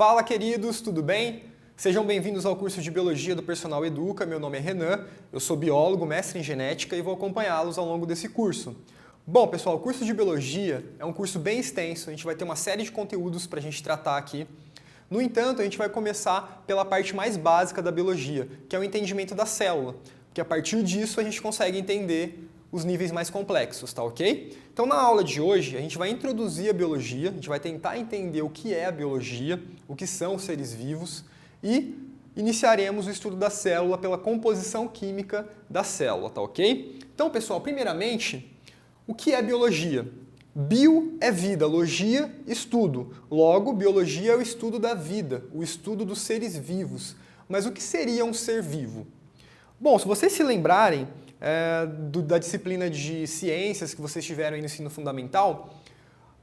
Fala, queridos, tudo bem? Sejam bem-vindos ao curso de Biologia do Personal Educa. Meu nome é Renan, eu sou biólogo, mestre em genética e vou acompanhá-los ao longo desse curso. Bom, pessoal, o curso de Biologia é um curso bem extenso, a gente vai ter uma série de conteúdos para a gente tratar aqui. No entanto, a gente vai começar pela parte mais básica da biologia, que é o entendimento da célula, porque a partir disso a gente consegue entender os níveis mais complexos, tá ok? Então, na aula de hoje, a gente vai introduzir a biologia, a gente vai tentar entender o que é a biologia, o que são os seres vivos e iniciaremos o estudo da célula pela composição química da célula, tá ok? Então, pessoal, primeiramente, o que é biologia? Bio é vida, logia, estudo. Logo, biologia é o estudo da vida, o estudo dos seres vivos. Mas o que seria um ser vivo? Bom, se vocês se lembrarem da disciplina de ciências que vocês tiveram aí no ensino fundamental,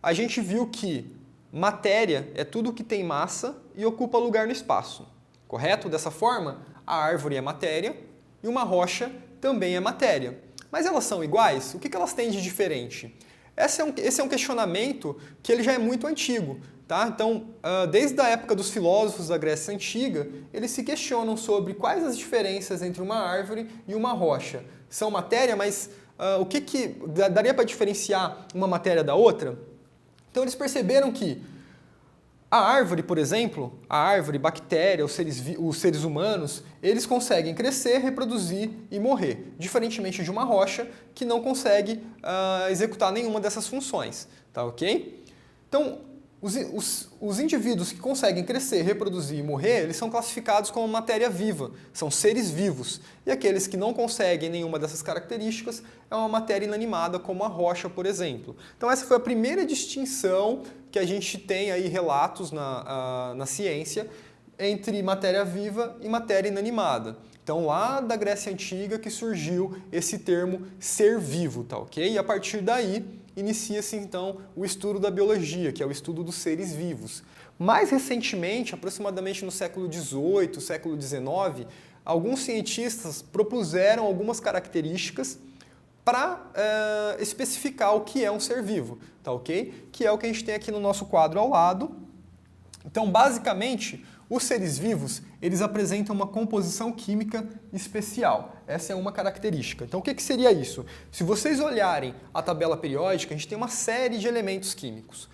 a gente viu que matéria é tudo que tem massa e ocupa lugar no espaço, correto? Dessa forma, a árvore é matéria e uma rocha também é matéria. Mas elas são iguais? O que elas têm de diferente? Esse é um questionamento que ele já é muito antigo. Tá? Então, desde a época dos filósofos da Grécia Antiga, eles se questionam sobre quais as diferenças entre uma árvore e uma rocha. São matéria, mas o que daria para diferenciar uma matéria da outra? Então, eles perceberam que a árvore, por exemplo, a árvore, bactéria, os seres humanos, eles conseguem crescer, reproduzir e morrer, diferentemente de uma rocha que não consegue executar nenhuma dessas funções. Tá ok? Então, os indivíduos que conseguem crescer, reproduzir e morrer, eles são classificados como matéria viva, são seres vivos. E aqueles que não conseguem nenhuma dessas características é uma matéria inanimada, como a rocha, por exemplo. Então essa foi a primeira distinção que a gente tem aí relatos na ciência entre matéria viva e matéria inanimada. Então lá da Grécia Antiga que surgiu esse termo ser vivo, tá ok? E a partir daí inicia-se então o estudo da biologia, que é o estudo dos seres vivos. Mais recentemente, aproximadamente no século XVIII, século XIX, alguns cientistas propuseram algumas características para especificar o que é um ser vivo, tá ok? Que é o que a gente tem aqui no nosso quadro ao lado. Então, basicamente, os seres vivos, eles apresentam uma composição química especial. Essa é uma característica. Então, o que seria isso? Se vocês olharem a tabela periódica, a gente tem uma série de elementos químicos.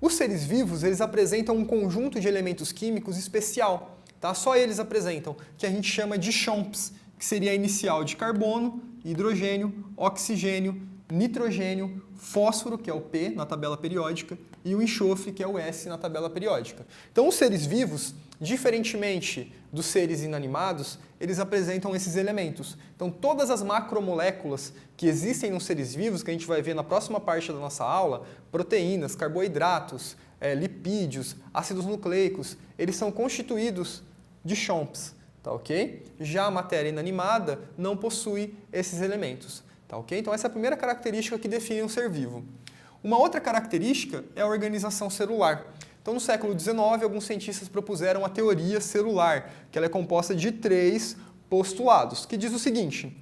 Os seres vivos, eles apresentam um conjunto de elementos químicos especial. Tá? Só eles apresentam, que a gente chama de CHOMPs, que seria a inicial de carbono, hidrogênio, oxigênio, nitrogênio, fósforo, que é o P na tabela periódica, e o enxofre, que é o S na tabela periódica. Então, os seres vivos, diferentemente dos seres inanimados, eles apresentam esses elementos. Então, todas as macromoléculas que existem nos seres vivos, que a gente vai ver na próxima parte da nossa aula, proteínas, carboidratos, lipídios, ácidos nucleicos, eles são constituídos de CHOMPs, tá ok? Já a matéria inanimada não possui esses elementos. Tá, okay? Então essa é a primeira característica que define um ser vivo. Uma outra característica é a organização celular. Então no século XIX, alguns cientistas propuseram a teoria celular, que ela é composta de 3 postulados, que diz o seguinte: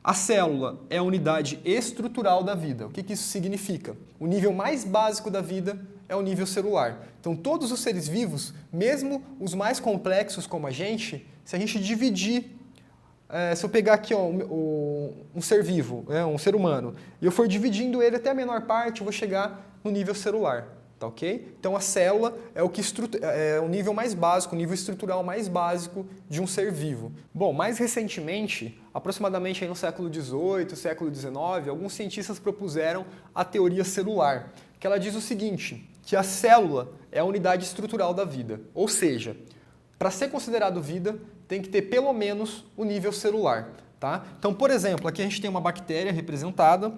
a célula é a unidade estrutural da vida. O que isso significa? O nível mais básico da vida é o nível celular. Então todos os seres vivos, mesmo os mais complexos como a gente, se a gente dividir se eu pegar aqui um ser vivo, um ser humano, e eu for dividindo ele até a menor parte, eu vou chegar no nível celular, tá ok? Então a célula é o nível mais básico, o nível estrutural mais básico de um ser vivo. Bom, mais recentemente, aproximadamente aí no século XVIII, século XIX, alguns cientistas propuseram a teoria celular, que ela diz o seguinte, que a célula é a unidade estrutural da vida, ou seja, para ser considerado vida, tem que ter pelo menos o nível celular. Tá? Então, por exemplo, aqui a gente tem uma bactéria representada.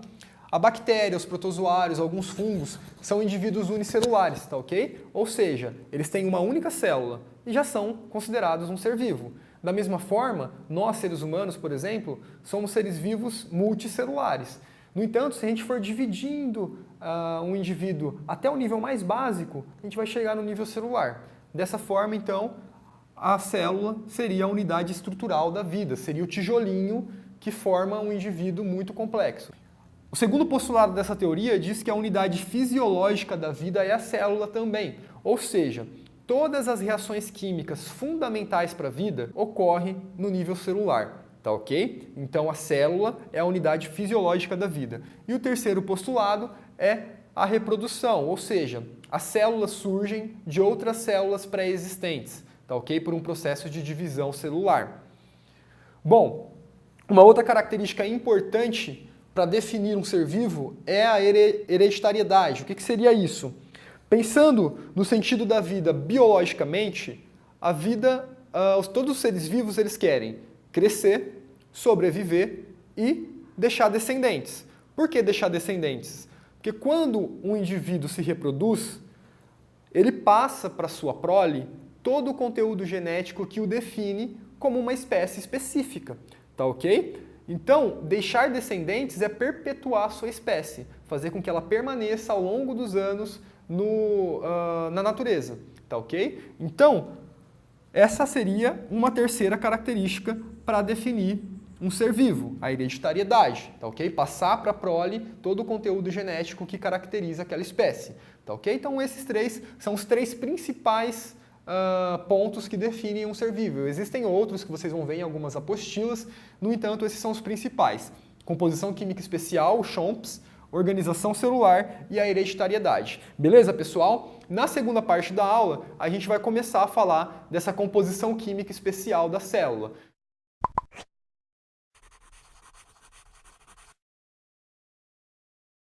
A bactéria, os protozoários, alguns fungos são indivíduos unicelulares, tá ok? Ou seja, eles têm uma única célula e já são considerados um ser vivo. Da mesma forma, nós seres humanos, por exemplo, somos seres vivos multicelulares. No entanto, se a gente for dividindo um indivíduo até o nível mais básico, a gente vai chegar no nível celular. Dessa forma, então, a célula seria a unidade estrutural da vida, seria o tijolinho que forma um indivíduo muito complexo. O segundo postulado dessa teoria diz que a unidade fisiológica da vida é a célula também, ou seja, todas as reações químicas fundamentais para a vida ocorrem no nível celular. Tá ok? Então a célula é a unidade fisiológica da vida. E o terceiro postulado é a reprodução, ou seja, as células surgem de outras células pré-existentes, tá ok? Por um processo de divisão celular. Bom, uma outra característica importante para definir um ser vivo é a hereditariedade. O que seria isso? Pensando no sentido da vida biologicamente, a vida, todos os seres vivos eles querem crescer, sobreviver e deixar descendentes. Por que deixar descendentes? Porque quando um indivíduo se reproduz, ele passa para sua prole todo o conteúdo genético que o define como uma espécie específica, tá ok? Então, deixar descendentes é perpetuar a sua espécie, fazer com que ela permaneça ao longo dos anos na natureza, tá ok? Então, essa seria uma terceira característica para definir um ser vivo, a hereditariedade, tá ok? Passar para a prole todo o conteúdo genético que caracteriza aquela espécie, tá ok? Então esses três são os três principais pontos que definem um ser vivo. Existem outros que vocês vão ver em algumas apostilas, no entanto esses são os principais. Composição química especial, CHOMPs, organização celular e a hereditariedade. Beleza, pessoal? Na segunda parte da aula, a gente vai começar a falar dessa composição química especial da célula.